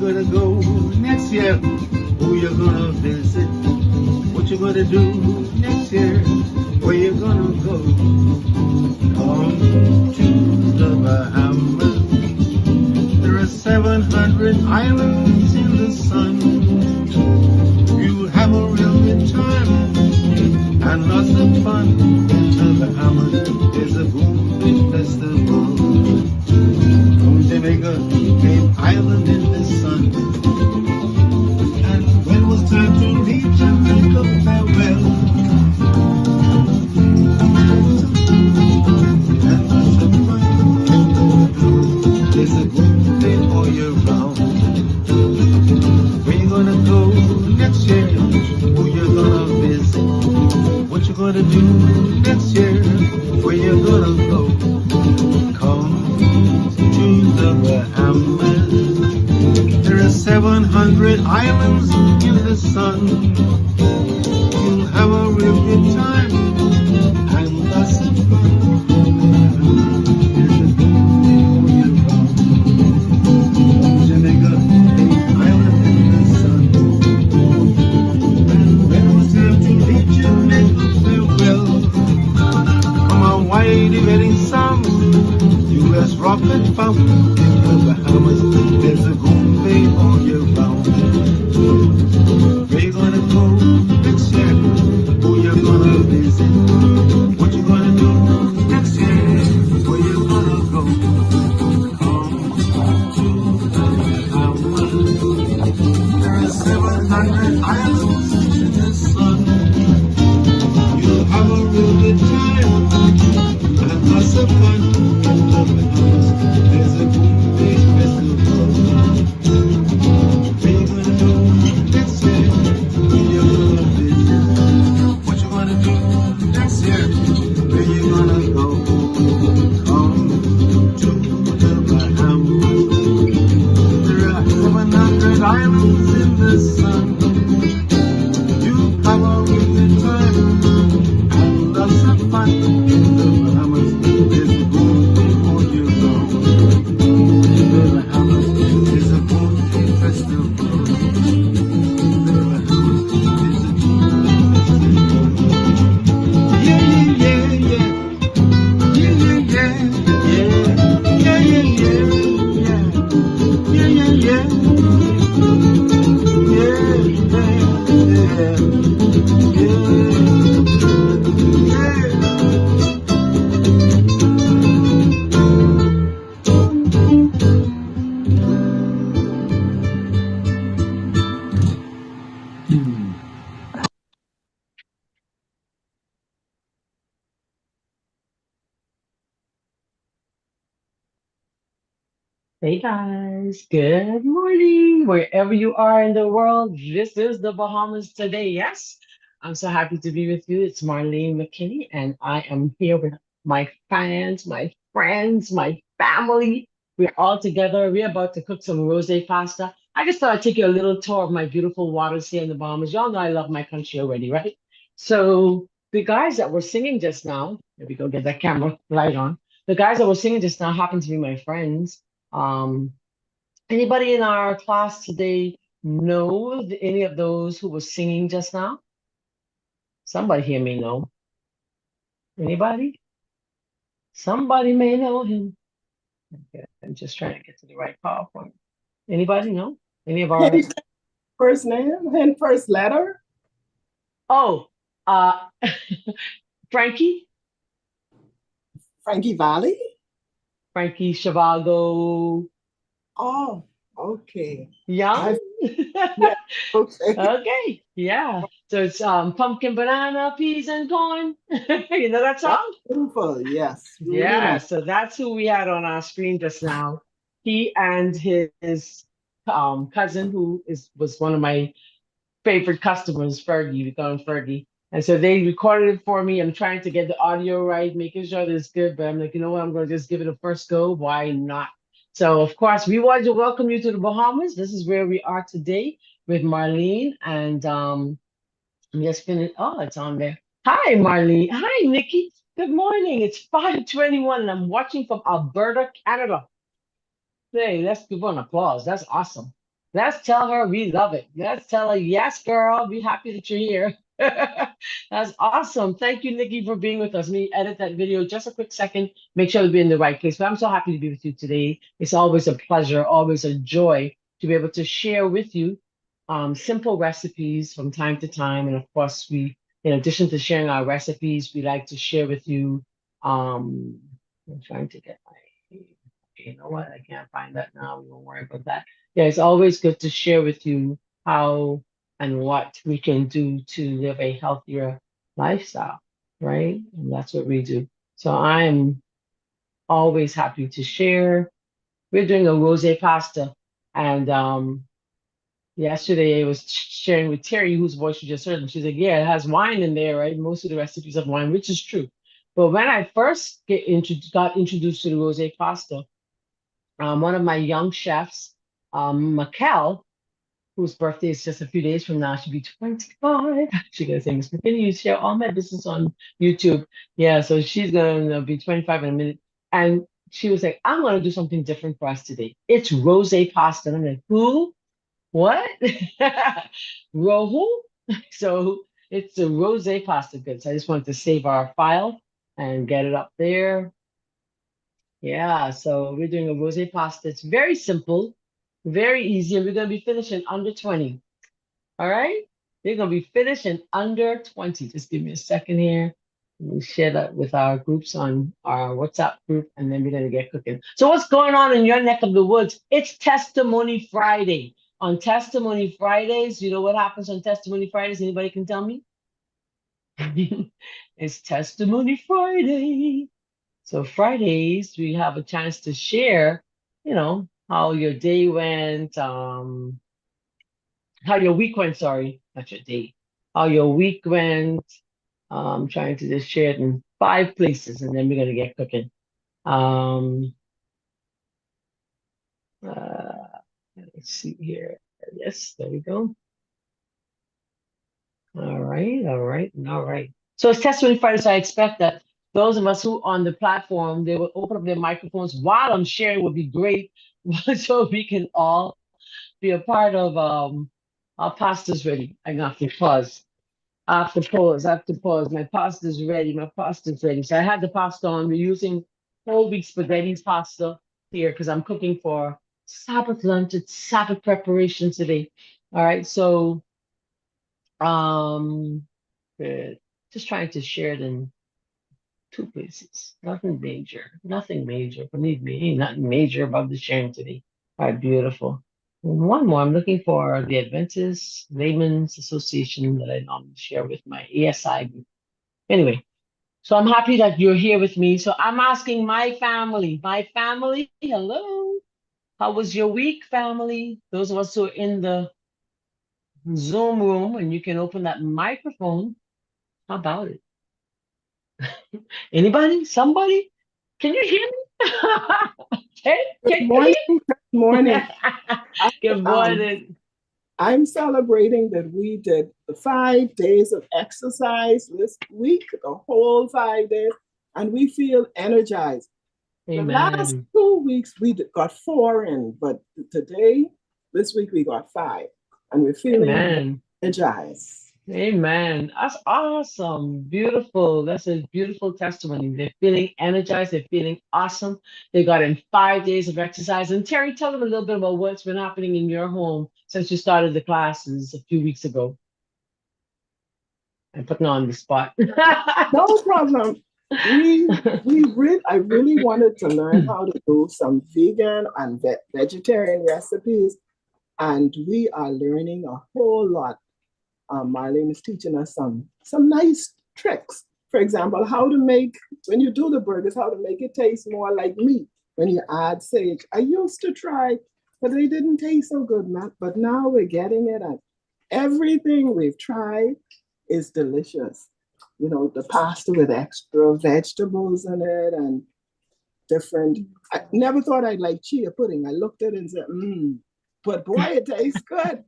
you gonna go next year? Who you gonna visit? What you gonna do next year? Where you gonna go? Come to the Bahamas. There are 700 islands in the sun. You have a real good time and lots of fun. In the Bahamas, there's a boom festival. From Jamaica, Cape Island in the sun. And when it was time to leave Jamaica, farewell. And lots of fun in the Bahamas. There's a boom day all year round. Where you gonna go next year? Who you gonna visit? What you gonna do next year? Where you gonna go? Come to the Bahamas. There are 700 islands in the sun. You'll have a real good time and lots of fun. There's a good day all year round. Jamaica, Cape Island in the sun. And when it was time to leave Jamaica, farewell. From a wide wedding song, U.S. rocket fountain in the Bahamas. There's a boom day all year round. Where you gonna go next year? Who you gonna visit? What you gonna do next year? Where you gonna go? Come to the Bahamas. There are 700 islands in the sun. You'll have a real good time and lots of fun in the Bahamas. There's a boom day festival. Where you gonna go next year? Where you gonna visit? What you gonna do next year? Where you gonna go? Come to the Bahamas. There are 700 islands in the sun. You have a real good time and lots of fun in the Bahamas. There's a boom day all year round. In the Bahamas, there's a boom day festival. In the Bahamas, there's a boom day festival. Yeah, yeah, yeah, yeah. Yeah, yeah, yeah. Yeah, yeah, yeah, yeah. Yeah, yeah, yeah. Yeah, Hey guys, good morning. Wherever you are in the world, this is the Bahamas today. Yes, I'm so happy to be with you. It's Marlene McKinney, and I am here with my fans, my friends, my family. We're all together. We're about to cook some rosé pasta. I just thought I'd take you a little tour of my beautiful waters here in the Bahamas. Y'all know I love my country already, right? So the guys that were singing just now, there we go, get that camera light on. The guys that were singing just now happen to be my friends. Um, Anybody in our class today know any of those who were singing just now? Somebody here may know. Anybody? Somebody may know him. Okay, I'm just trying to get to the right PowerPoint. Anybody know? Any of our? His first name and first letter. Oh, uh, Frankie, Frankie Valley. Frankie Chavago, Oh, okay. Young. I Yeah, okay. Okay, yeah. So it's pumpkin, banana, peas, and corn. You know that That's song? beautiful. Yes, really Yeah, nice. so that's who we had on our screen just now. He and his cousin, who is was one of my favorite customers, Fergie. We call him Fergie. And so they recorded it for me. I'm trying to get the audio right, making sure that it's good. But I'm like, you know what? I'm going to just give it a first go. Why not? So, of course, we wanted to welcome you to the Bahamas. This is where we are today with Marlene. And I'm just finished. Oh, it's on there. Hi, Marlene. Hi, Nikki. Good morning. It's 5:21 and I'm watching from Alberta, Canada. Hey, let's give her an applause. That's awesome. Let's tell her we love it. Let's tell her, yes, girl, be happy that you're here. That's awesome. Thank you, Nikki, for being with us. Let me edit that video just a quick second, make sure to be in the right place. But I'm so happy to be with you today. It's always a pleasure, always a joy to be able to share with you simple recipes from time to time. And of course, in addition to sharing our recipes, we like to share with you. Um, I'm trying to get my, you know what? I can't find that now. We won't worry about that. Yeah, it's always good to share with you how and what we can do to live a healthier lifestyle, right? And that's what we do. So I'm always happy to share. We're doing a rosé pasta, and yesterday I was sharing with Terry, whose voice you just heard, and she's like, "Yeah, it has wine in there, right? Most of the recipes have wine," which is true. But when I first got introduced to the rosé pasta, one of my young chefs, Makel, whose birthday is just a few days from now. She'll be 25. She's gonna say, Miss McKinney, you share all my business on YouTube. Yeah, so she's gonna be 25 in a minute. And she was like, I'm gonna do something different for us today. It's rosé pasta. And I'm like, who? What? Rohu? So it's a rosé pasta good. So I just wanted to save our file and get it up there. Yeah, so we're doing a rosé pasta. It's very simple, very easy, and we're gonna be finishing under 20. All right? They're going to be finished in under 20. Just give me a second here. We share that with our groups on our WhatsApp group, and then we're going to get cooking. So, what's going on in your neck of the woods? It's Testimony Friday. On Testimony Fridays, you know what happens on Testimony Fridays? Anybody can tell me? It's Testimony Friday. So, Fridays, we have a chance to share, how your day went, how your week went, sorry, not your day, how your week went. I'm trying to just share it in 5 places and then we're going to get cooking. Um, uh, let's see here. Yes, there we go. All right, all right, all right. So it's Testimony Friday, so I expect that those of us who on the platform, they will open up their microphones while I'm sharing would be great so we can all be a part of our pasta's ready. I got to pause. I have to pause. I have to pause. My pasta's ready. My pasta's ready. So I had the pasta on. We're using whole wheat spaghetti pasta here because I'm cooking for Sabbath lunch. It's Sabbath preparation today. All right. So um good. Just trying to share it in 2 places. Nothing major. Nothing major. Believe me, ain't nothing major about the sharing today. All right, beautiful. And one more. I'm looking for the Adventist Layman's Association that I normally share with my ASI group. Anyway, so I'm happy that you're here with me. So I'm asking my family, hello. How was your week, family? Those of us who are in the Zoom room and you can open that microphone. How about it? Anybody? Somebody? Can you hear me? Good Can you morning. Good hear? morning. I, Good morning. I'm celebrating that we did the 5 days of exercise this week, the whole 5 days, and we feel energized. The last Amen. 2 weeks we got 4 in, but this week we got 5, and we're feeling Amen. energized. Amen. That's awesome. Beautiful. That's a beautiful testimony. They're feeling energized. They're feeling awesome. They got in 5 days of exercise. And Terry, tell them a little bit about what's been happening in your home since you started the classes a few weeks ago. I'm putting on the spot. No problem. I really wanted to learn how to do some vegan and vegetarian recipes, and we are learning a whole lot. Marlene is teaching us some nice tricks. For example, how to make, when you do the burgers, how to make it taste more like meat when you add sage. I used to try, but they didn't taste so good, but now we're getting it, and everything we've tried is delicious. You know, the pasta with extra vegetables in it and different. I never thought I'd like chia pudding. I looked at it and said, but boy, it tastes good.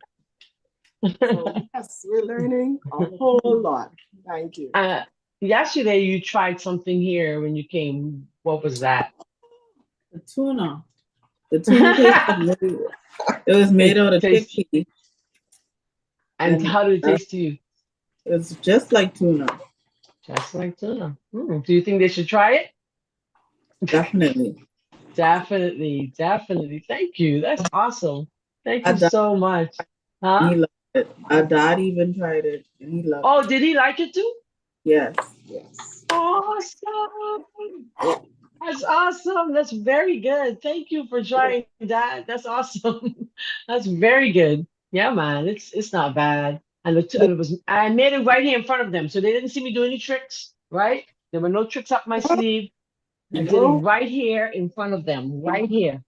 So yes, we're learning a whole lot. Thank you. Yesterday, you tried something here when you came. What was that? The tuna. The tuna paste was really, it was made It out of tastes, chickpea, and and how did it taste to you? it was just like tuna. Just like tuna. Do you think they should try it? Definitely. Definitely, definitely. Thank you. That's awesome. Thank Our you dad, so much. Huh? he loved it. Our dad even tried it, and he loved Oh, it. did he like it too? Yes, yes. Awesome. That's awesome. That's very good. Thank you for trying that. That's awesome. That's very good. Yeah, man. It's not bad. And it was I made it right here in front of them, so they didn't see me do any tricks. Right? There were no tricks up my sleeve. I did it No, right here in front of them, right here.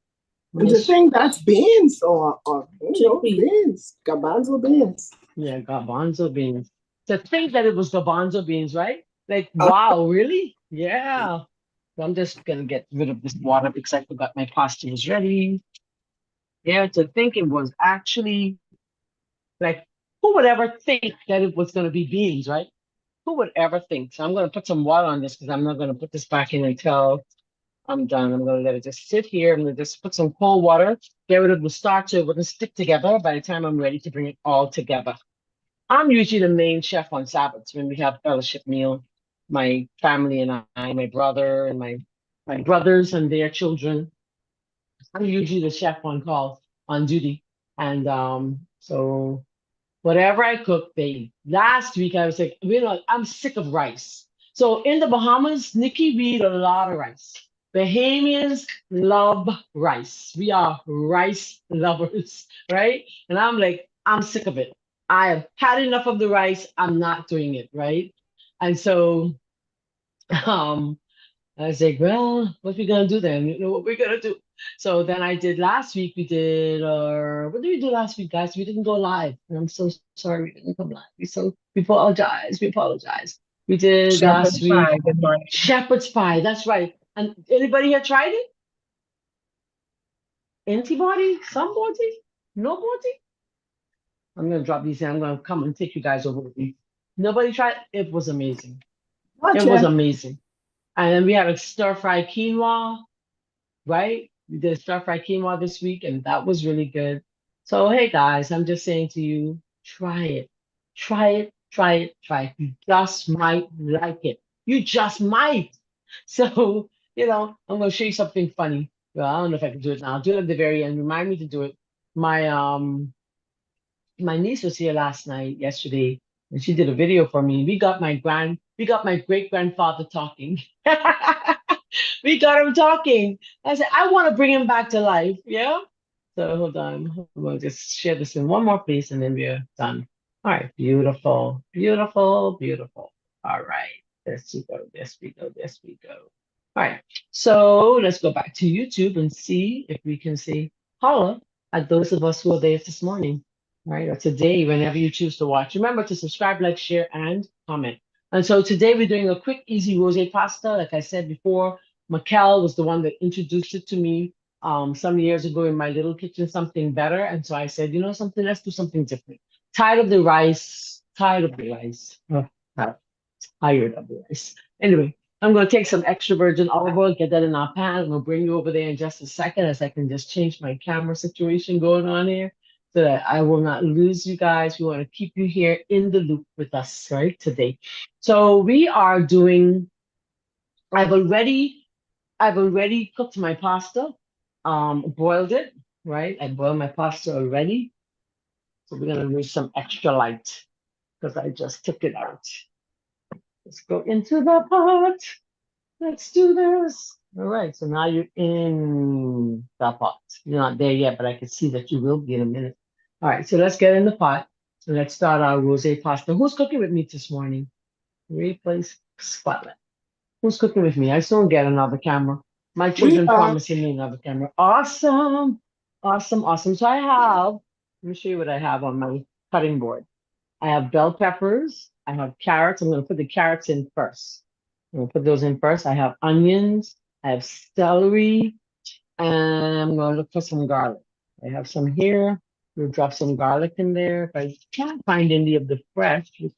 And and to this, think that's beans or Chickpea. beans, garbanzo beans. yeah, garbanzo beans. To think that it was garbanzo beans, right? Like, Uh, wow, really? Yeah. So I'm just gonna get rid of this water because I forgot my pasta was ready. Yeah, to think it was actually like, who would ever think that it was gonna be beans, right? Who would ever think? So I'm gonna put some water on this because I'm not gonna put this back in until I'm done. I'm gonna let it just sit here. I'm gonna just put some cold water, get rid of the starch so it wouldn't stick together by the time I'm ready to bring it all together. I'm usually the main chef on Sabbaths when we have fellowship meal. My family and I, my brother and my brothers and their children. I'm usually the chef on call on duty. And so whatever I cook, they eat. Last week I was like, I'm sick of rice. So in the Bahamas, Nikki, we eat a lot of rice. Bahamians love rice. We are rice lovers, right? And I'm like, I'm sick of it. I have had enough of the rice. I'm not doing it, right? And so um I was like, well, what we gonna do then? You know what we're gonna do. So then I did last week. We did, what did we do last week, guys? We didn't go live. And I'm so sorry we didn't come live. We apologize. We apologize. We did last Shepherd's week pie. Good morning. shepherd's pie. That's right. And anybody here tried it? Antibody? Somebody? Nobody? I'm gonna drop these in. I'm gonna come and take you guys over with me. Nobody tried? It was amazing. It Watch was it. amazing. And then we had a stir fry quinoa, right? We did stir fry quinoa this week, and that was really good. So, hey guys, I'm just saying to you, try it. Try it, try it, try it. You just might like it. You just might. So, I'm gonna show you something funny. Well, I don't know if I can do it now. I'll do it at the very end. Remind me to do it. My niece was here last night, yesterday, and she did a video for me. We got my great grandfather talking. We got him talking. I said, I want to bring him back to life. Yeah. So hold on. We'll just share this in one more place and then we're done. All right. Beautiful. Beautiful. Beautiful. All right. This we go. This we go. This we go. All right. So let's go back to YouTube and see if we can see holla at those of us who are there this morning. All right. Or today, whenever you choose to watch. Remember to subscribe, like, share, and comment. And so today we're doing a quick, easy rosé pasta. Like I said before, Mikkel was the one that introduced it to me some years ago in my little kitchen, something better. And so I said, something, let's do something different. Tired of the rice, tired of the rice. Oh, tired of the rice. Anyway, I'm going to take some extra virgin olive oil, get that in our pan. I'm going to bring you over there in just a second as I can just change my camera situation going on here so that I will not lose you guys. We want to keep you here in the loop with us, right, today. So we are doing, I've already I've already cooked my pasta, boiled it, right? I boiled my pasta already. So we're gonna use some extra light because I just took it out. Let's go into the pot. Let's do this. All right, so now you're in the pot. You're not there yet, but I can see that you will be in a minute. All right, so let's get in the pot and let's start our rosé pasta. Who's cooking with me this morning? Replace spotlight. Who's cooking with me? I still don't get another camera. My We children are. promising me another camera. Awesome. Awesome. Awesome. So I have, let me show you what I have on my cutting board. I have bell peppers. I have carrots. I'm going to put the carrots in first. I'm going to put those in first. I have onions. I have celery. And I'm going to look for some garlic. I have some here. We'll drop some garlic in there. If I can't find any of the fresh, which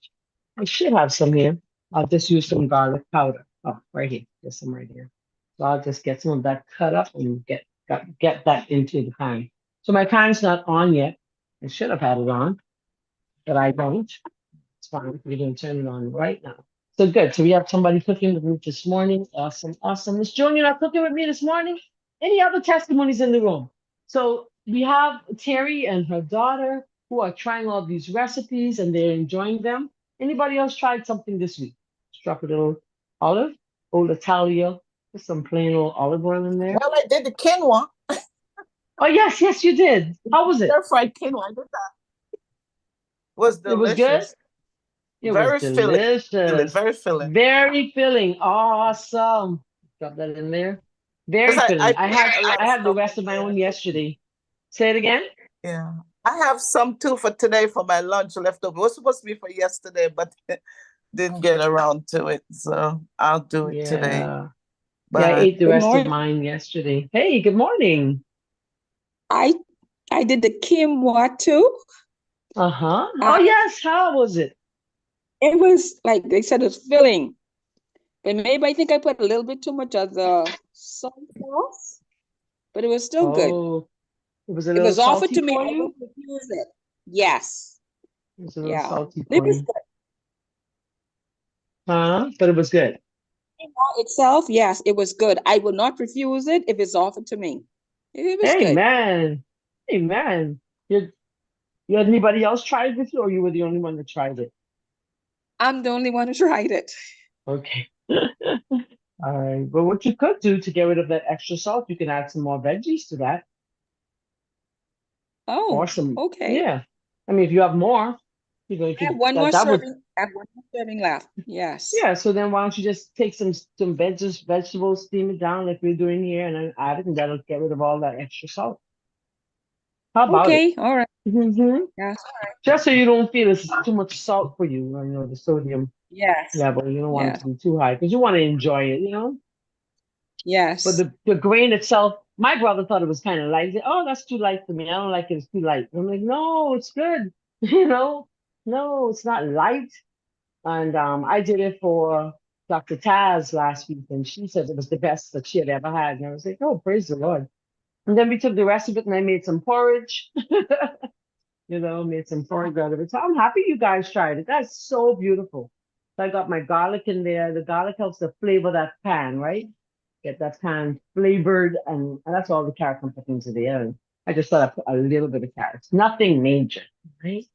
I should have some here. I'll just use some garlic powder. Oh, right here. There's some right here. So I'll just get some of that cut up and get Get that into the pan. So my pan's not on yet. I should have had it on, but I don't. It's fine. We're going to turn it on right now. So good. So we have somebody cooking with me this morning. Awesome. Awesome. Miss Joan, you're not cooking with me this morning? Any other testimonies in the room? So we have Terry and her daughter who are trying all these recipes and they're enjoying them. Anybody else tried something this week? Just drop a little olive, old Italia, just some plain old olive oil in there. Well, I did the quinoa. Oh, yes, yes, you did. How was it? Stir fried quinoa. I did that. Was It was good? delicious. It was Very filling. delicious. Very filling. Very filling. Awesome. Drop that in there. Very Because I filling. I put had a lot I of had the stuff rest of in my there. own yesterday. Say it again. Yeah. I have some too for today for my lunch left over. It was supposed to be for yesterday, but didn't get around to it. So I'll do it today. Yeah. Yeah, I But ate the Good rest of morning. mine yesterday. Hey, good morning. I I did the quinoa too. Uh-huh. Oh Uh, yes, how was it? it was like they said it's filling, but maybe I think I put a little bit too much of the soy sauce, but it was still good. Oh, it was a It little was offered salty to me. for I you? wouldn't refuse it. Yes. It was a little Yeah. salty It for was you. Huh? But it was good. quinoa itself. Yes, it was good. I will not refuse it if it's offered to me. It was good. Amen. Amen. You had anybody else try it with you, or you were the only one that tried it? I'm the only one who tried it. Okay. All right. But what you could do to get rid of that extra salt, you can add some more veggies to that. Or Oh, some, okay. yeah. I mean, if you have more, you I have could one more that would, serving. I have one more serving left. Yes. yeah. So then why don't you just take some vegetables, steam it down like we're doing here, and then add it, and that'll get rid of all that extra salt. How about it? Okay. All right. Hmm. Yes. Just so you don't feel it's too much salt for you, the sodium Yes. level. You don't want it Yes. to be too high because you want to enjoy it. But Yes. the grain itself, my brother thought it was kind of light. He said, "Oh, that's too light for me. I don't like it. It's too light." I'm like, "No, it's good. You know, no, it's not light." And I did it for Dr. Taz last week, and she said it was the best that she had ever had. And I was like, "Oh, praise the Lord!" And then we took the rest of it, and I made some porridge. Made some porridge out of it. So I'm happy you guys tried it. That's so beautiful. So I got my garlic in there. The garlic helps to flavor that pan, right? Get that pan flavored, and that's all the carrots I'm putting into the oven. I just thought I put a little bit of carrots, nothing major, right?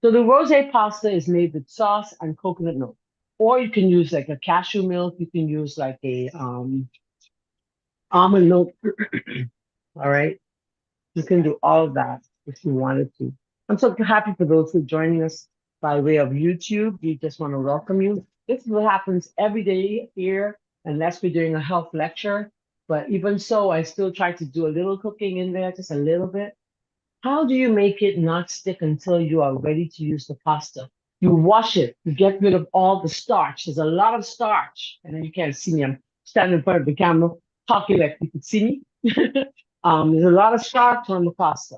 So the rosé pasta is made with sauce and coconut milk, or you can use like a cashew milk. You can use like a almond milk. All right, you can do all of that if you wanted to. I'm so happy for those who are joining us by way of YouTube. We just want to welcome you. This is what happens every day here, unless we're doing a health lecture. But even so, I still try to do a little cooking in there, just a little bit. How do you make it not stick until you are ready to use the pasta? You wash it, you get rid of all the starch. There's a lot of starch. And then you can't see me. I'm standing in front of the camera talking like you could see me. There's a lot of starch on the pasta.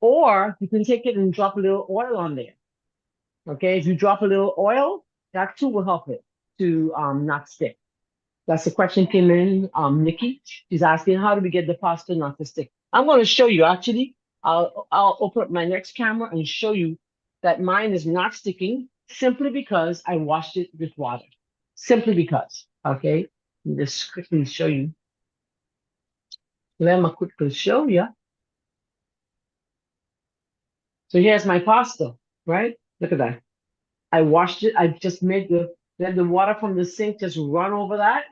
Or you can take it and drop a little oil on there. Okay, if you drop a little oil, that too will help it to not stick. That's the question came in, Nikki. She's asking, how do we get the pasta not to stick? I'm going to show you actually. I'll open up my next camera and show you that mine is not sticking simply because I washed it with water. Simply because. Okay. Let me just quickly show you. Let me quickly show you. So here's my pasta, right? Look at that. I washed it. I just made let the water from the sink just run over that,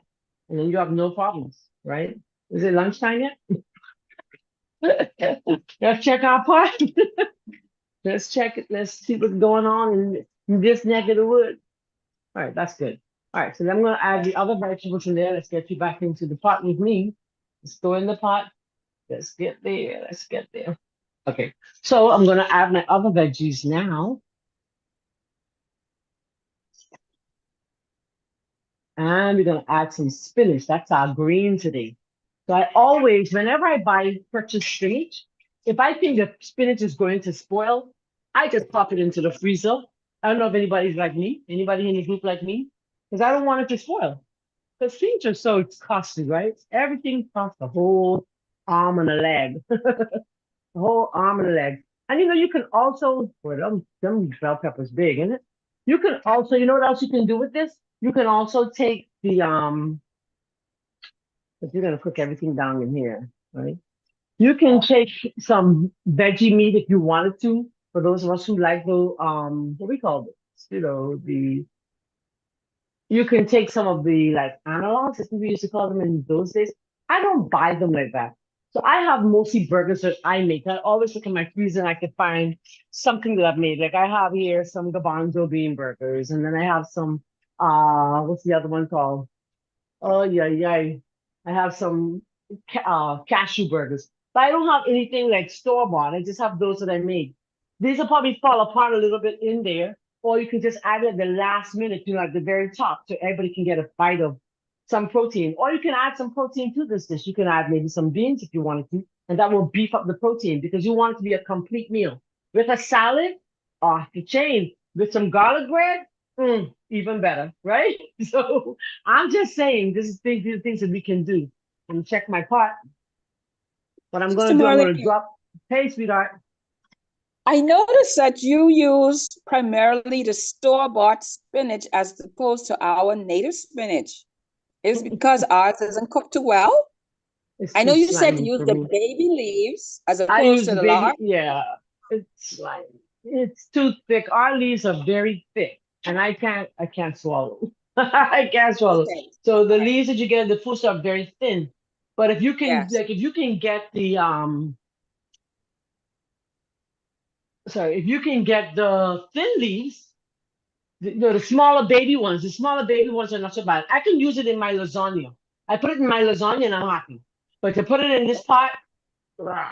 and then you have no problems, right? Is it lunchtime yet? Let's check our pot. Let's check it. Let's see what's going on in this neck of the woods. All right, that's good. All right, so then I'm going to add the other vegetables in there. Let's get you back into the pot with me. Let's go in the pot. Let's get there. Let's get there. Okay, so I'm going to add my other veggies now. And we're going to add some spinach. That's our green today. So I always, whenever I purchase spinach, if I think the spinach is going to spoil, I just pop it into the freezer. I don't know if anybody's like me, anybody in the group like me, because I don't want it to spoil. Because spinach are so costly, right? Everything costs a whole arm and a leg, a whole arm and a leg. And you can also, well, them bell peppers big, isn't it? You can also, you know what else you can do with this? You can also take the if you're gonna cook everything down in here, right? You can take some veggie meat if you wanted to. For those of us who like the what we call it, the you can take some of the like analogs, as we used to call them in those days. I don't buy them like that. So I have mostly burgers that I make. I always look in my freezer and I can find something that I've made. Like I have here some garbanzo bean burgers, and then I have some what's the other one called? Oh yeah, yeah. I have some cashew burgers, but I don't have anything like store bought. I just have those that I made. These will probably fall apart a little bit in there, or you can just add it at the last minute, at the very top, so everybody can get a bite of some protein. Or you can add some protein to this dish. You can add maybe some beans if you wanted to, and that will beef up the protein because you want it to be a complete meal. With a salad, off the chain. With some garlic bread, even better, right? So I'm just saying these are things that we can do. And check my pot. What I'm Sister gonna do, I'm gonna Marlene, drop. Hey, sweetheart. I noticed that you use primarily the store-bought spinach as opposed to our native spinach. Is it because ours isn't cooked too well? It's I know too you said slimy use for the me. baby leaves as I opposed use to the the large. baby. Yeah, it's slimy. It's too thick. Our leaves are very thick, and I can't swallow. I can't swallow. Okay. So the leaves that you get in the food are very thin. But Yes. if you can get the sorry, if you can get the thin leaves, the smaller baby ones are not so bad. I can use it in my lasagna. I put it in my lasagna and I'm happy. But to put it in this pot, rah.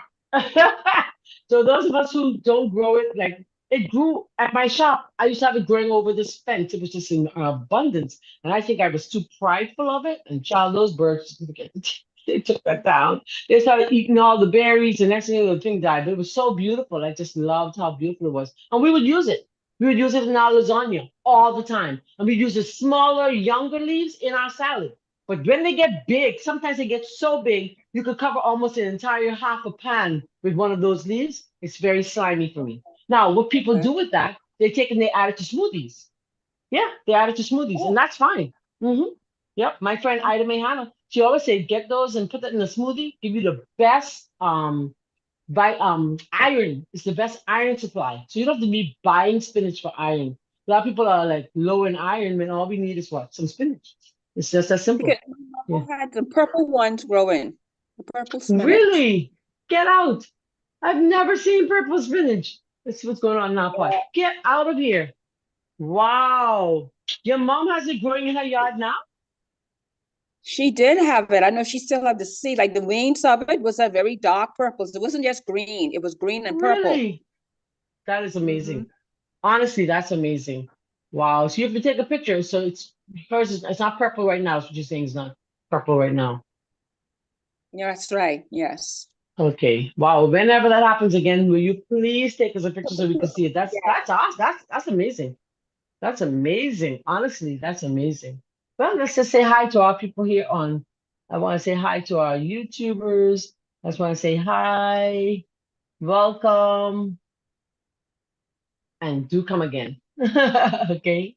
So those of us who don't grow it, like it grew at my shop. I used to have it growing over this fence. It was just in abundance. And I think I was too prideful of it. And child, those birds, they took that down. They started eating all the berries, and next thing you know, the thing died. But it was so beautiful. I just loved how beautiful it was. And we would use it. We would use it in our lasagna all the time. And we use the smaller, younger leaves in our salad. But when they get big, sometimes they get so big, you could cover almost an entire half a pan with one of those leaves. It's very slimy for me. Now, what people Okay. do with that, they take and they add it to smoothies. Yeah, they add it to smoothies, and Oh, that's fine. Yep, my friend Ida Mayhana, she always said, get those and put that in a smoothie. Give you the best iron. It's the best iron supply. So you don't have to be buying spinach for iron. A lot of people are like low in iron when all we need is what? Some spinach. It's just that because simple. my Yeah. mama had the purple ones growing, the purple spinach. Really? Get out. I've never seen purple spinach. Let's see what's going on now, pot. Get out of here. Wow. Your mom has it growing in her yard now? She did have it. I know she still had the seed. Like the wings of it was a very dark purple. So it wasn't just green. It was green and purple. Really? That is Hmm. amazing. Honestly, that's amazing. Wow. So you have to take a picture. So it's hers it's not purple right now. That's what you're saying it's not purple right now. Yeah, that's right. Yes. Okay. Wow. Whenever that happens again, will you please take us a picture so we can see it? Yeah. That's awesome. That's amazing. That's amazing. Honestly, that's amazing. Well, let's just say hi to our people here on. I want to say hi to our YouTubers. I just want to say hi, welcome, and do come again. Okay.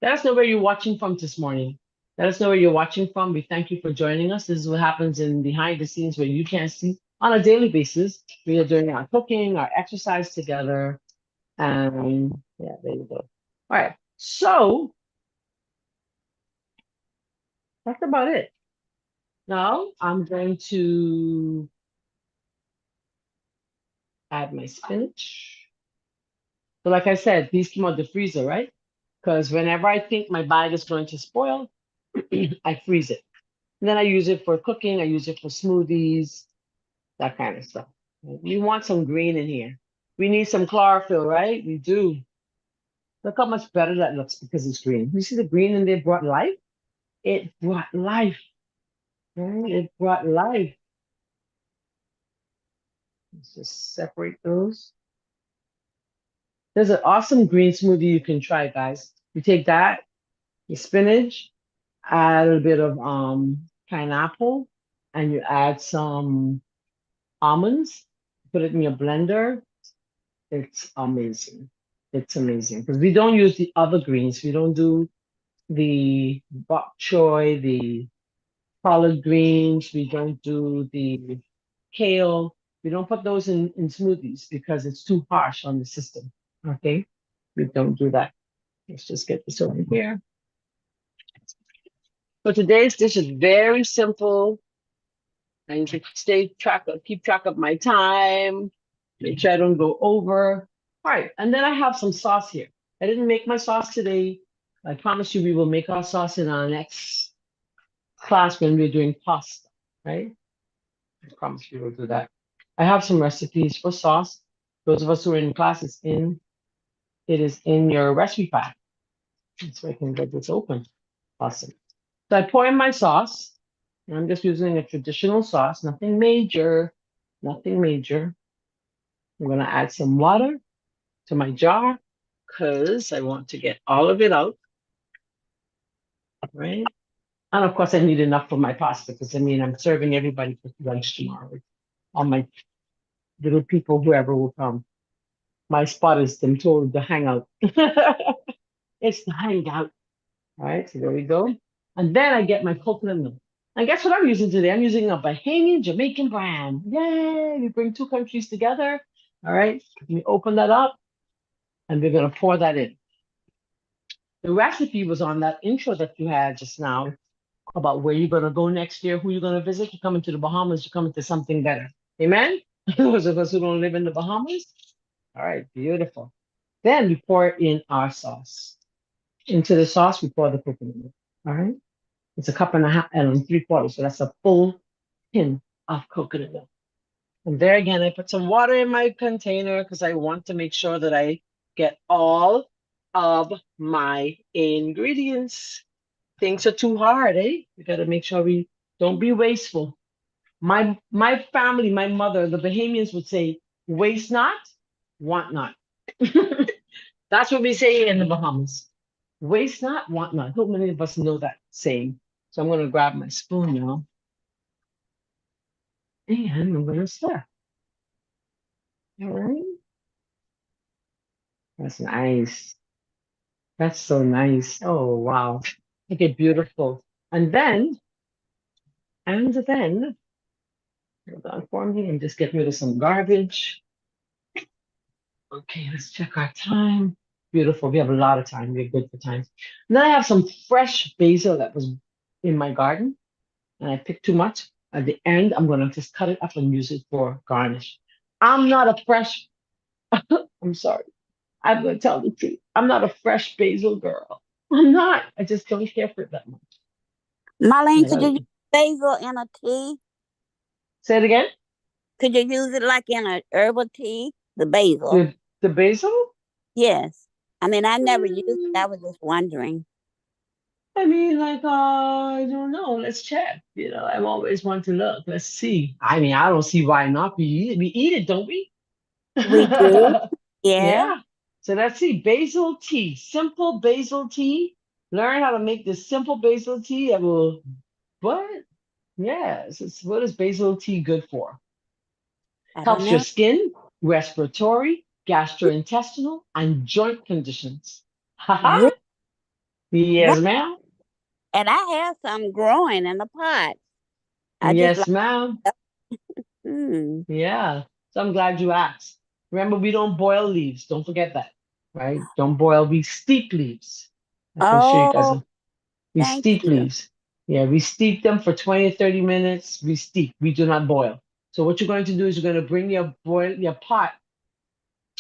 Let us know where you're watching from this morning. Let us know where you're watching from. We thank you for joining us. This is what happens in behind the scenes where you can't see on a daily basis. We are doing our cooking, our exercise together. And yeah, there you go. All right. So that's about it. Now I'm going to add my spinach. So like I said, these come out the freezer, right? Because whenever I think my bag is going to spoil, I freeze it. And then I use it for cooking. I use it for smoothies, that kind of stuff. We want some green in here. We need some chlorophyll, right? We do. Look how much better that looks because it's green. You see the green in there brought life? It brought life, right? It brought life. Let's just separate those. There's an awesome green smoothie you can try, guys. You take that, your spinach, add a little bit of pineapple, and you add some almonds, put it in your blender. It's amazing. It's amazing because we don't use the other greens. We don't do the bok choy, the collard greens. We don't do the kale. We don't put those in smoothies because it's too harsh on the system. Okay, we don't do that. Let's just get this over here. So today's dish is very simple. I need to keep track of my time, make sure I don't go over. All right, and then I have some sauce here. I didn't make my sauce today. I promise you we will make our sauce in our next class when we're doing pasta, right? I promise you we'll do that. I have some recipes for sauce. Those of us who are in class, it is in your recipe pack. So I can get this open. Awesome. So I pour in my sauce. And I'm just using a traditional sauce, nothing major, nothing major. I'm gonna add some water to my jar because I want to get all of it out, right? And of course I need enough for my pasta because I mean I'm serving everybody for lunch tomorrow. All my little people, whoever will come. My spot is them told the hangout. It's the hangout. All right, so there we go. And then I get my coconut milk. And guess what I'm using today? I'm using a Bahamian Jamaican brand. Yay! We bring two countries together. All right, let me open that up and we're going to pour that in. The recipe was on that intro that you had just now about where you're going to go next year, who you're going to visit. You're coming to the Bahamas, you're coming to something better. Amen? Those of us who don't live in the Bahamas. All right, beautiful. Then we pour in our sauce. Into the sauce, we pour the coconut milk. All right. It's a cup and a half and 3/4. So that's a full tin of coconut milk. And there again, I put some water in my container because I want to make sure that I get all of my ingredients. Things are too hard, eh? We got to make sure we don't be wasteful. My family, my mother, the Bahamians would say, waste not, want not. That's what we say in the Bahamas. Waste not, want not. How many of us know that saying? So I'm going to grab my spoon now. And I'm going to stir. All right. That's nice. That's so nice. Oh, wow. Okay, beautiful. And then, hold on for me and just get rid of some garbage. Okay, let's check our time. Beautiful. We have a lot of time. We're good for time. And then I have some fresh basil that was in my garden, and I picked too much. At the end, I'm going to just cut it up and use it for garnish. I'm not a fresh, I'm sorry. I'm going to tell the truth. I'm not a fresh basil girl. I'm not. I just don't care for it that much. Marlene, I could you gotta- use basil in a tea? Say it again. Could you use it like in a herbal tea? The basil. The basil? Yes. I mean, I never used it. Mm, I was just wondering. I mean, like, I don't know. Let's check. I'm always one to look. Let's see. I mean, I don't see why not. We eat it, don't we? We do. Yeah. Yeah. So let's see. Basil tea. Simple basil tea. Learn how to make this simple basil tea. What? Yes. What is basil tea good for? I don't Helps your know. skin, respiratory, gastrointestinal, and joint conditions. Haha. Really? What? Yes, ma'am. And I have some growing in the pot. I just Yes, like, ma'am. hmm. Yeah. So I'm glad you asked. Remember, we don't boil leaves. Don't forget that, right? Don't boil. We steep leaves. I can show you guys. Oh, We thank steep you. leaves. Yeah, we steep them for 20 or 30 minutes. We steep. We do not boil. So what you're going to do is you're going to bring your pot.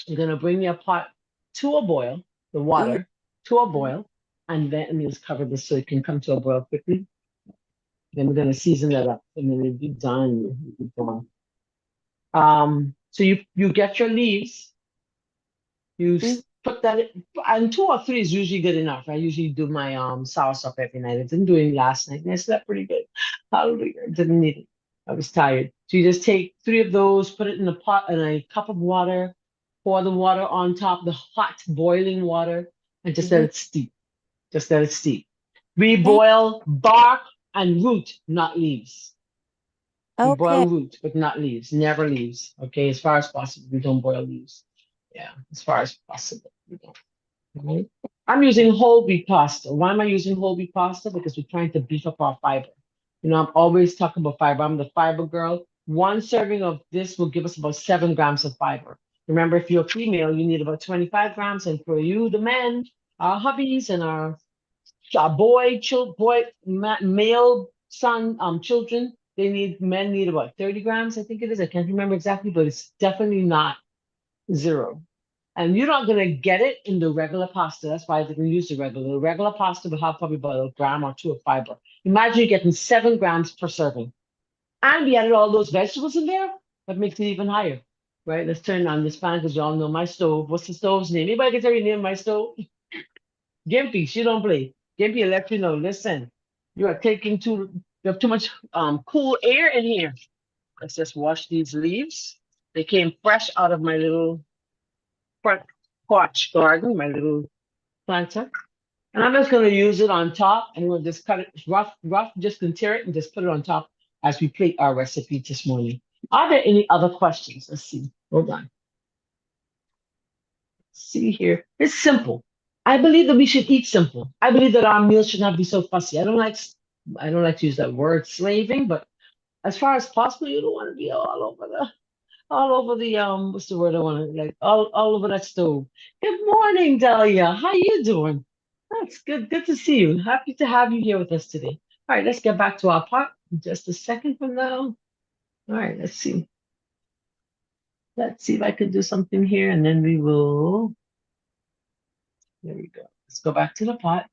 You're going to bring your pot to a boil, the Mhm. water to a boil, and then you just cover this so it can come to a boil quickly. Then we're going to season that up, and then it'll be done. It'll be done. So you get your leaves, Mhm. put that in, and 2 or 3 is usually good enough. I usually do my soursop every night. I didn't do it last night, and I slept pretty good. Hallelujah. Didn't need it. I was tired. So you just take 3 of those, put it in a pot in a cup of water, pour the water on top, the hot boiling water, and just let Mhm. it steep. Just let it steep. We Thank boil bark and root, not leaves. We boil Okay. root, but not leaves. Never leaves. Okay, as far as possible, we don't boil leaves. Yeah, as far as possible, we don't. Right? I'm using whole wheat pasta. Why am I using whole wheat pasta? Because we're trying to beef up our fiber. You know, I'm always talking about fiber. I'm the fiber girl. One serving of this will give us about 7 grams of fiber. Remember, if you're a female, you need about 25 grams. And for you, the men, our hubbies and our male son, children, men need about 30 grams, I think it is. I can't remember exactly, but it's definitely not zero. And you're not gonna get it in the regular pasta. That's why they can use the regular. The regular pasta will have probably about a gram or two of fiber. Imagine you're getting 7 grams per serving. And we added all those vegetables in there. That makes it even higher. Right? Let's turn on this pan because you all know my stove. What's the stove's name? Anybody can tell you the name of my stove? Gimpy, she don't play. Gimpy let you know, listen, you are taking you have too much cool air in here. Let's just wash these leaves. They came fresh out of my little front porch garden, my little planter. And I'm just gonna use it on top and we'll just cut it rough, just gonna tear it and just put it on top as we plate our recipe this morning. Are there any other questions? Let's see. Hold on. See here. It's simple. I believe that we should eat simple. I believe that our meals should not be so fussy. I don't like to use that word slaving, but as far as possible, you don't want to be all over the what's the word I want to like all over that stove. Good morning, Delia. How you doing? That's good. Good to see you. Happy to have you here with us today. All right, let's get back to our pot in just a second from now. All right, let's see. Let's see if I can do something here, and then we will. There we go. Let's go back to the pot.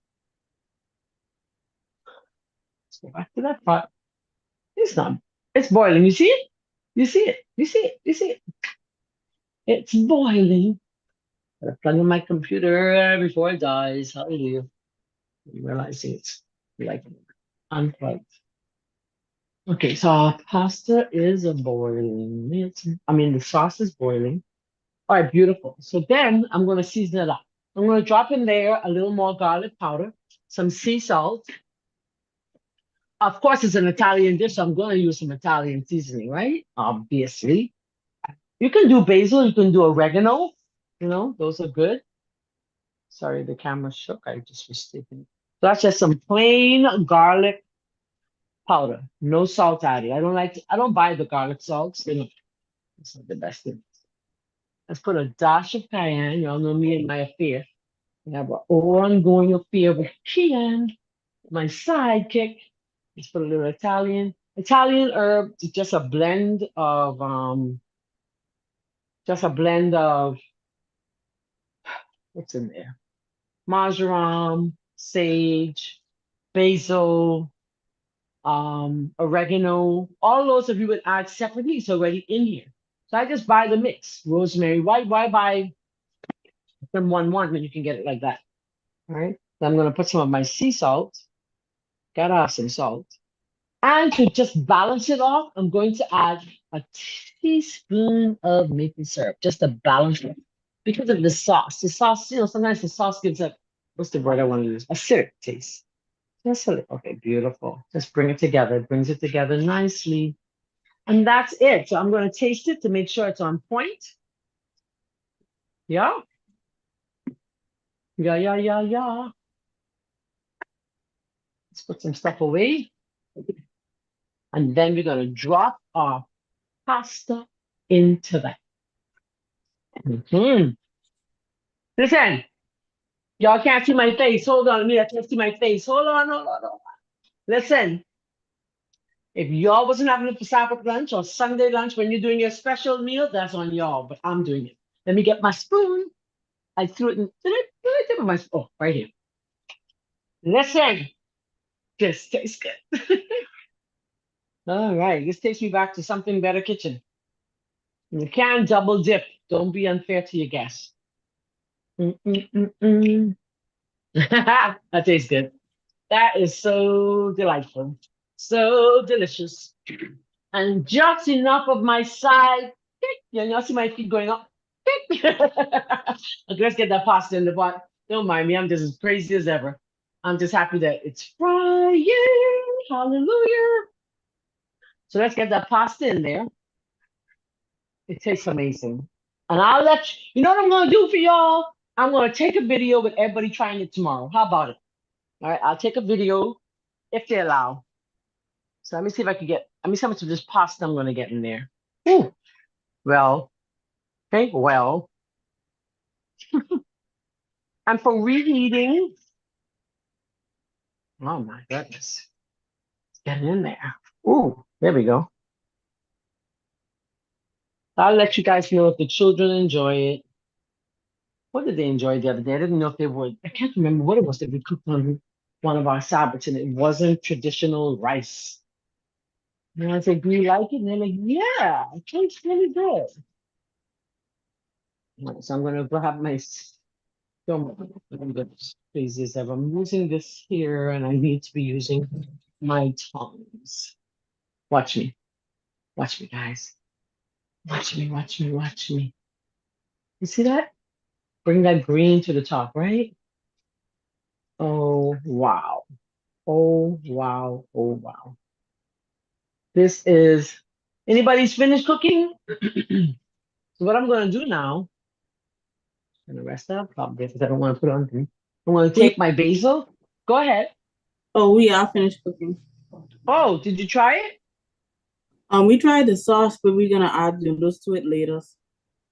Let's go back to that pot. It's not. It's boiling. You see it? You see it? You see it? You see it? It's boiling. Gotta plug in my computer before it dies. Hallelujah. I'm realizing it's like unplugged. Okay, so our pasta is boiling. The sauce is boiling. All right, beautiful. So then I'm going to season it up. I'm going to drop in there a little more garlic powder, some sea salt. Of course, it's an Italian dish, so I'm going to use some Italian seasoning, right? Obviously. You can do basil, you can do oregano. You know, those are good. Sorry, the camera shook. I just was taking. So that's just some plain garlic powder, no salt added. I don't buy the garlic salts. It's not the best thing. Let's put a dash of cayenne. Y'all know me and my affair. I have an ongoing affair with cayenne, my sidekick. Let's put a little Italian herb. It's just a blend of what's in there? Marjoram, sage, basil, oregano. All those if you would add separately, it's already in here. So I just buy the mix. Rosemary. Why buy from one when you can get it like that? All right. So I'm gonna put some of my sea salt. Gotta have some salt. And to just balance it off, I'm going to add a teaspoon of maple syrup just to balance it because of the sauce. The sauce, sometimes the sauce gives a what's the word I want to use? Acidic taste. Just a little. Okay, beautiful. Just bring it together. It brings it together nicely. And that's it. So I'm going to taste it to make sure it's on point. Yeah. Yeah, yeah, yeah, yeah. Let's put some stuff away. And then we're going to drop our pasta into that. Listen, y'all can't see my face. Hold on, I can't see my face. Hold on, hold on, hold on. Listen, if y'all wasn't having a Sabbath lunch or Sunday lunch when you're doing your special meal, that's on y'all, but I'm doing it. Let me get my spoon. I threw it in. Did I tip of my spoon? Oh, right here. Listen, this tastes good. All right, this takes me back to something better kitchen. You can't double dip. Don't be unfair to your guests. Mm. That tastes good. That is so delightful. So delicious. And just enough of my side. You see my feet going up. Okay, let's get that pasta in the pot. Don't mind me. I'm just as crazy as ever. I'm just happy that it's Friday. Hallelujah. So let's get that pasta in there. It tastes amazing. And I'll let you know what I'm gonna do for y'all. I'm gonna take a video with everybody trying it tomorrow. How about it? All right, I'll take a video if they allow. So let me see if I can get. Let me see how much of this pasta I'm gonna get in there. Ooh, well, okay, well, and for reheating. Oh my goodness, it's getting in there. Ooh, there we go. I'll let you guys know if the children enjoy it. What did they enjoy the other day? I didn't know if they would. I can't remember what it was that we cooked on one of our Sabbaths, and it wasn't traditional rice. And I said, "Do you like it?" And they're like, "Yeah, it tastes really good." All right, so I'm gonna grab my I'm gonna crazy as ever. I'm using this here, and I need to be using my tongs. Watch me, guys. Watch me, watch me, watch me. You see that? Bring that green to the top, right? Oh wow. Oh wow. Oh wow. This is anybody's finished cooking? So what I'm gonna do now, I'm gonna rest up probably because I don't want to put it on thing. I'm gonna We take my basil. Go ahead. we are finished cooking. Oh, did you try it? We tried the sauce, but we're gonna add noodles to it later.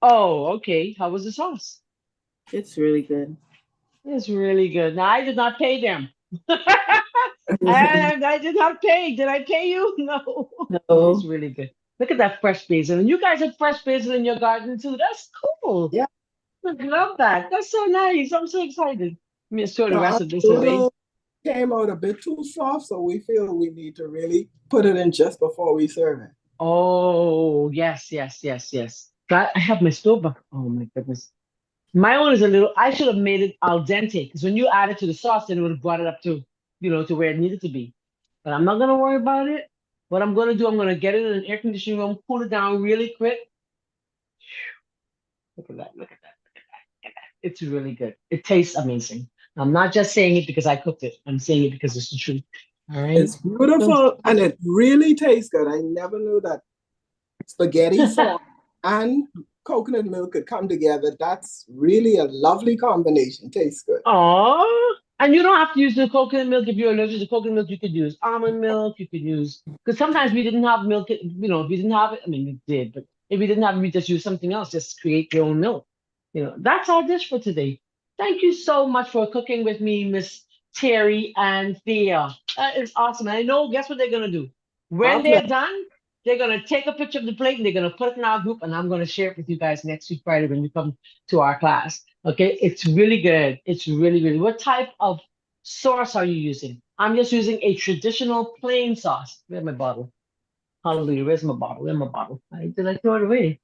Oh, okay. How was the sauce? It's really good. It's really good. Now I did not pay them. I did not pay. Did I pay you? No. It's So really good. Look at that fresh basil. And you guys have fresh basil in your garden too. That's cool. Yeah. I love that. That's so nice. I'm so excited. Let me store the Now, rest our of this away. noodle came out a bit too soft, so we feel we need to really put it in just before we serve it. Oh, yes, yes, yes, yes. God, I have my stove back. Oh my goodness. My one is a little, I should have made it al dente because when you add it to the sauce, then it would have brought it up to, to where it needed to be. But I'm not gonna worry about it. What I'm gonna do, I'm gonna get it in an air conditioning room, cool it down really quick. Look at that, look at that, look at that, look at that. It's really good. It tastes amazing. I'm not just saying it because I cooked it. I'm saying it because it's the truth. All right. It's beautiful and it really tastes good. I never knew that spaghetti sauce and coconut milk could come together. That's really a lovely combination. Tastes good. Oh, and you don't have to use the coconut milk if you're allergic to coconut milk. You could use almond milk. You could use because sometimes we didn't have milk. If we didn't have it, I mean, we did, but if we didn't have it, we just use something else. Just create your own milk. That's our dish for today. Thank you so much for cooking with me, Miss Terry and Thea. That is awesome. And I know. Guess what they're gonna do when Our pleasure. they're done? They're gonna take a picture of the plate and they're gonna put it in our group, and I'm gonna share it with you guys next week Friday when you come to our class. Okay, it's really good. It's really, really. What type of sauce are you using? I'm just using a traditional plain sauce. Where's my bottle? Hallelujah. Where's my bottle? Where's my bottle? Did I throw it away?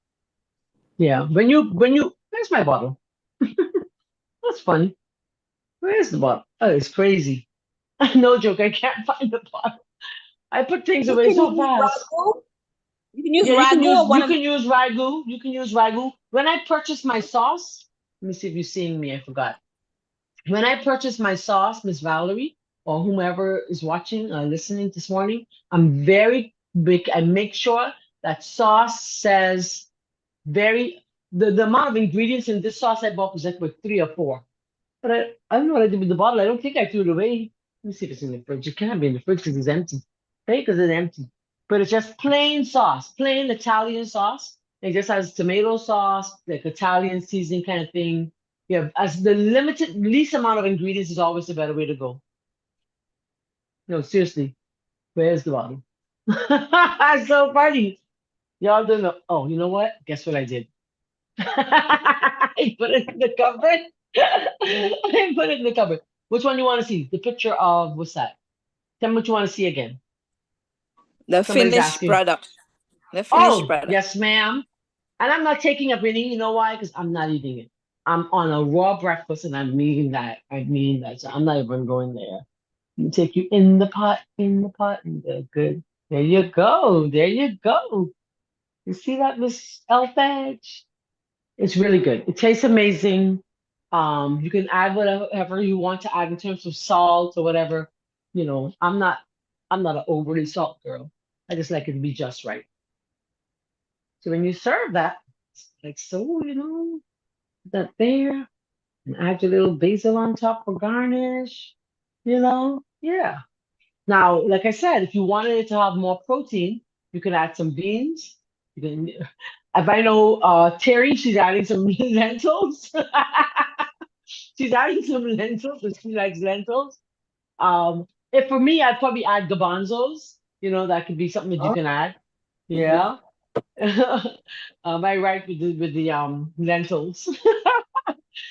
Yeah. Where's my bottle? That's funny. Where's the bottle? Oh, it's crazy. No joke. I can't find the bottle. I put things You away can so use fast. ragu. You can use Yeah, you can ragu use or one you of can use ragu. You can use ragu. When I purchased my sauce, let me see if you're seeing me. I forgot. When I purchased my sauce, Miss Valerie, or whomever is watching, listening this morning, I'm very big. I make sure that sauce says the amount of ingredients in this sauce I bought was like with 3 or 4. But I don't know what I did with the bottle. I don't think I threw it away. Let me see if it's in the fridge. It can't be in the fridge because it's empty. Right? Because it's empty. But it's just plain sauce, plain Italian sauce. It just has tomato sauce, like Italian seasoning kind of thing. Yeah, as the limited least amount of ingredients is always the better way to go. No, seriously, where's the bottle? It's so funny. Y'all don't know. Oh, you know what? Guess what I did? I put it in the cupboard. I put it in the cupboard. Which one you want to see? The picture of what's that? Tell me what you want to see again. the Somebody's finished asking. product. The finished Oh, product. yes, ma'am. And I'm not taking up any. You know why? Because I'm not eating it. I'm on a raw breakfast, and I mean that. I mean that. So I'm not even going there. You take you in the pot, and they're good. There you go. There you go. You see that, Miss Elfage? It's really good. It tastes amazing. You can add whatever you want to add in terms of salt or whatever. I'm not an overly salt girl. I just like it to be just right. So when you serve that, it's like so, that there, and add your little basil on top for garnish, yeah. Now, like I said, if you wanted it to have more protein, you could add some beans. You can, if I know Terry, she's adding some lentils. She's adding some lentils because she likes lentils. If for me, I'd probably add garbanzos. That could be something that you Oh, can add. mhm. Yeah. I right with the lentils.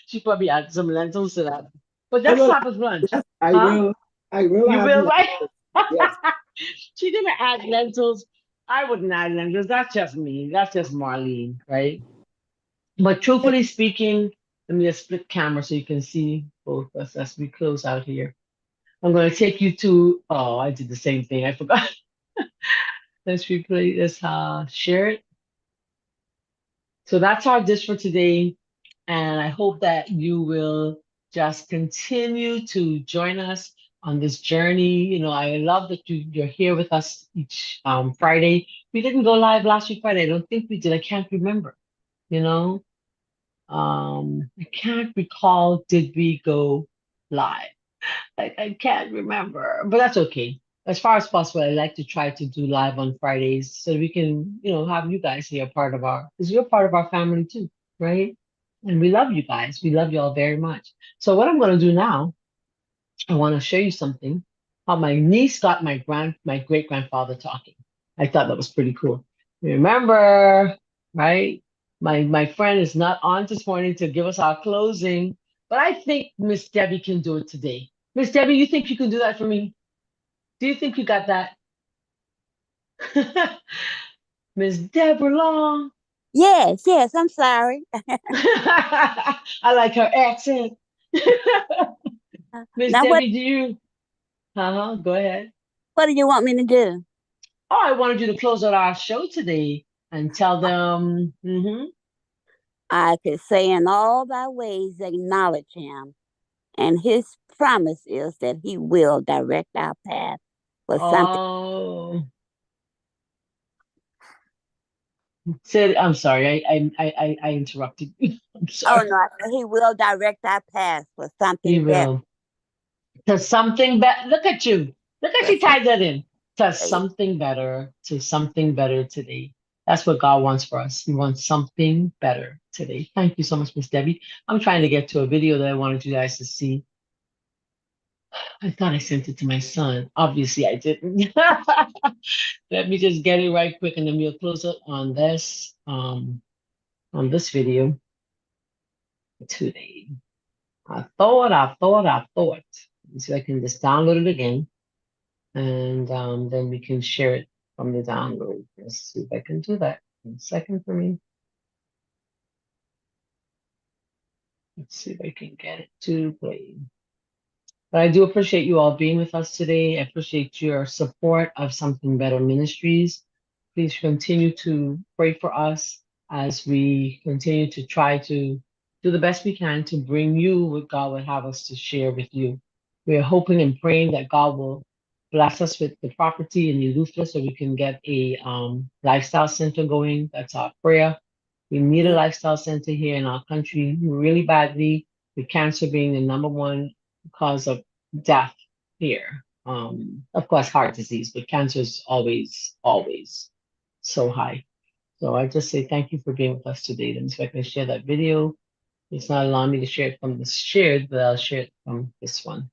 She probably add some lentils to that. But I that's will. Sabbath lunch, Yes, I huh? will. I will You add will, right? lentils. Yes. She didn't add lentils. I wouldn't add lentils. That's just me. That's just Marlene, right? But truthfully speaking, let me just split camera so you can see both of us as we close out here. I'm going to take you to, oh, I did the same thing. I forgot. Let's replay this, share it. So that's our dish for today. And I hope that you will just continue to join us on this journey. I love that you're here with us each Friday. We didn't go live last week Friday. I don't think we did. I can't remember. You know, I can't recall. Did we go live? I can't remember, but that's okay. As far as possible, I like to try to do live on Fridays so we can, have you guys here part of because you're part of our family too, right? And we love you guys. We love you all very much. So what I'm going to do now, I want to show you something. How my niece got my great grandfather talking. I thought that was pretty cool. Remember, right? My friend is not on this morning to give us our closing, but I think Miss Debbie can do it today. Miss Debbie, you think you can do that for me? Do you think you got that? Miss Deborah Long. Yes, yes, I'm sorry. I like her accent. Miss Now, Debbie, do you? Go ahead. what do you want me to do? Oh, I wanted you to close out our show today and tell them. I could say in all thy ways acknowledge him, and his promise is that he will direct our path for something. Oh, said. I'm sorry. I interrupted you. I'm Oh sorry. no, I said he will direct our path for He something better. will. To something better. Look at you. Look at For you tied that in. To something, something better. To something better today. That's what God wants for us. He wants something better today. Thank you so much, Miss Debbie. I'm trying to get to a video that I wanted you guys to see. I thought I sent it to my son. Obviously, I didn't. Let me just get it right quick, and then we'll close it on this video today. I thought. Let me see if I can just download it again, and then we can share it from the download. Let's see if I can do that. 1 second for me. Let's see if I can get it to play. But I do appreciate you all being with us today. I appreciate your support of Something Better Ministries. Please continue to pray for us as we continue to try to do the best we can to bring you what God would have us to share with you. We are hoping and praying that God will bless us with the property in Eleuthera so we can get a lifestyle center going. That's our prayer. We need a lifestyle center here in our country really badly, with cancer being the number one cause of death here. Of course, heart disease, but cancer is always so high. So I just say thank you for being with us today. Let me see if I can share that video. It's not allowing me to share it from the shared, but I'll share it from this one.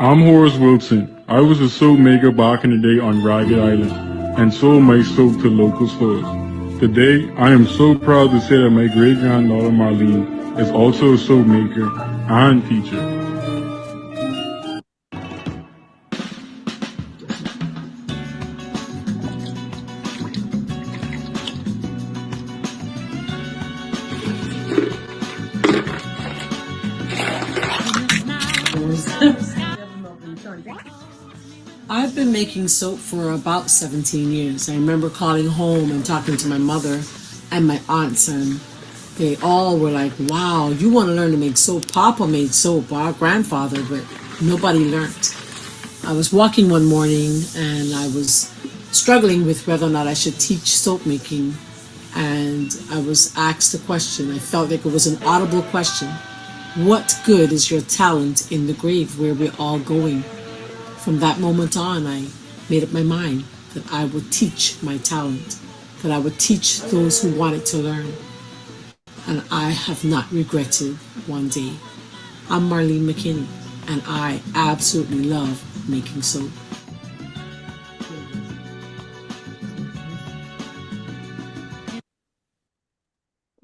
I'm Horace Wilson. I was a soap maker back in the day on Ragged Island and sold my soap to local stores. Today, I am so proud to say that my great-granddaughter Marlene is also a soap maker and teacher. been making soap for about 17 years. I remember calling home and talking to my mother and my aunts, and they all were like, wow, you want to learn to make soap? Papa made soap, our grandfather, but nobody learned. I was walking one morning and I was struggling with whether or not I should teach soap making. And I was asked a question. I felt like it was an audible question. What good is your talent in the grave where we're all going? From that moment on, I made up my mind that I would teach my talent, that I would teach those who wanted to learn. And I have not regretted one day. I'm Marlene McKinney, and I absolutely love making soap.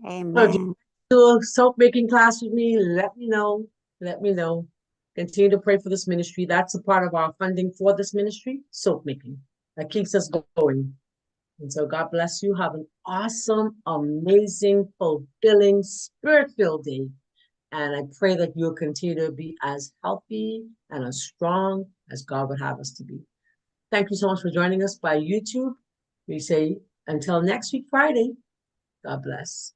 So if you Amen. do a soap making class with me, let me know. Let me know. Continue to pray for this ministry. That's a part of our funding for this ministry, soap making. That keeps us going. And so God bless you. Have an awesome, amazing, fulfilling, spirit-filled day. And I pray that you'll continue to be as healthy and as strong as God would have us to be. Thank you so much for joining us by YouTube. We say until next week, Friday, God bless.